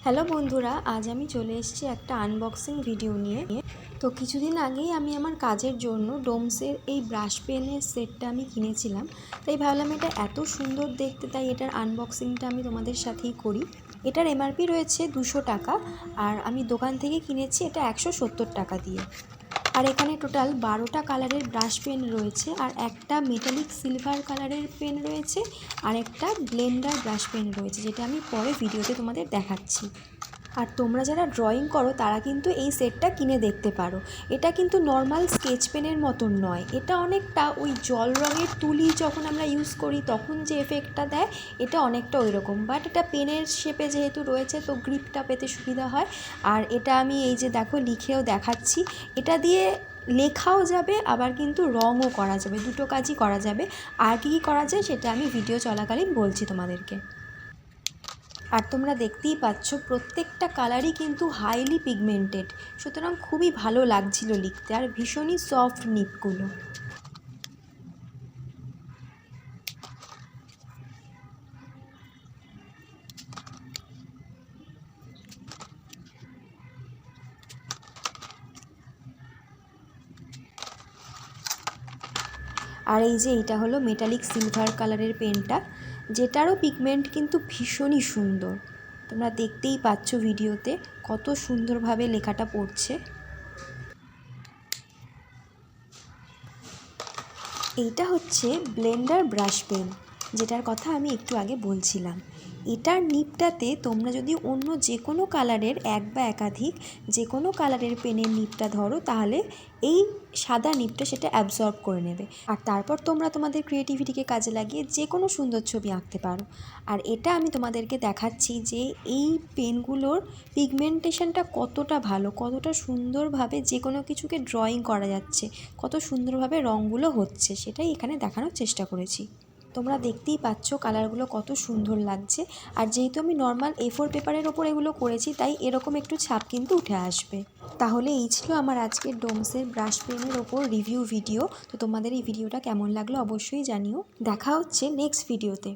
Hello বন্ধুরা, আজ আমি চলে এসেছি একটা আনবক্সিং ভিডিও নিয়ে। তো কিছুদিন আগেই আমি আমার কাজের জন্য ডোমসের এই ব্রাশ পেনের সেটটা আমি কিনেছিলাম। তাই ভাবলাম এটা এত সুন্দর দেখতে, তাই এটার আনবক্সিংটা আমি তোমাদের সাথেই করি। এটার এমআরপি রয়েছে 200 টাকা, আর আমি দোকান থেকে কিনেছি এটা 170 টাকা দিয়ে। আর এখানে টোটাল 12টা কালারের ব্রাশ পেন রয়েছে, আর একটা মেটালিক সিলভার কালারের পেন রয়েছে, আর একটা ব্লেন্ডার ব্রাশ পেন রয়েছে, যেটা আমি পরে ভিডিওতে তোমাদের দেখাচ্ছি। আর তোমরা যারা ড্রয়িং করো তারা কিন্তু এই সেটটা কিনে দেখতে পারো। এটা কিন্তু নর্মাল স্কেচ পেনের মতন নয়, এটা অনেকটা ওই জল রঙের তুলি যখন আমরা ইউজ করি তখন যে এফেক্টটা দেয়, এটা অনেকটা ওই রকম। বাট এটা পেনের শেপে যেহেতু রয়েছে তো গ্রিপটা পেতে সুবিধা হয়। আর এটা আমি এই যে দেখো লিখেও দেখাচ্ছি, এটা দিয়ে লেখাও যাবে, আবার কিন্তু রঙও করা যাবে, দুটো কাজই করা যাবে। আর কী করা যায় সেটা আমি ভিডিও চলাকালীন বলছি তোমাদেরকে। আর তোমরা দেখতেই পাচ্ছ প্রত্যেকটা কালারই কিন্তু হাইলি পিগমেন্টেড, সুতরাং খুবই ভালো লাগছিল লিখতে, আর ভীষণই সফট নিপগুলো। আর এই যে এটা হলো মেটালিক সিলভার কালারের পেনটা, যেটারও পিগমেন্ট কিন্তু ভীষণই সুন্দর। তোমরা দেখতেই পাচ্ছ ভিডিওতে কত সুন্দরভাবে লেখাটা পড়ছে। এইটা হচ্ছে ব্লেন্ডার ব্রাশ পেন, যেটার কথা আমি একটু আগে বলছিলাম। এটার নিবটাতে তোমরা যদি অন্য যে কোনো কালারের এক বা একাধিক যে কোনো কালারের পেনের নিবটা ধরো, তাহলে এই সাদা নিবটা সেটা অ্যাবজর্ব করে নেবে, আর তারপর তোমরা তোমাদের ক্রিয়েটিভিটিকে কাজে লাগিয়ে যে কোনো সুন্দর ছবি আঁকতে পারো। আর এটা আমি তোমাদেরকে দেখাচ্ছি যে এই পেনগুলোর পিগমেন্টেশনটা কতটা ভালো, কতটা সুন্দরভাবে যে কোনো কিছুকে ড্রয়িং করা যাচ্ছে, কত সুন্দরভাবে রঙগুলো হচ্ছে, সেটাই এখানে দেখানোর চেষ্টা করেছি। তোমরা দেখতেই পাচ্ছ কালারগুলো কত সুন্দর লাগছে। আর যেহেতু আমি নর্মাল A4 পেপারের ওপর এগুলো করেছি, তাই এরকম একটু ছাপ কিন্তু উঠে আসবে। তাহলে এই ছিল আমার আজকের ডোমসের ব্রাশ পেনের ওপর রিভিউ ভিডিও। তো তোমাদের এই ভিডিওটা কেমন লাগলো অবশ্যই জানিও। দেখা হচ্ছে নেক্সট ভিডিওতে।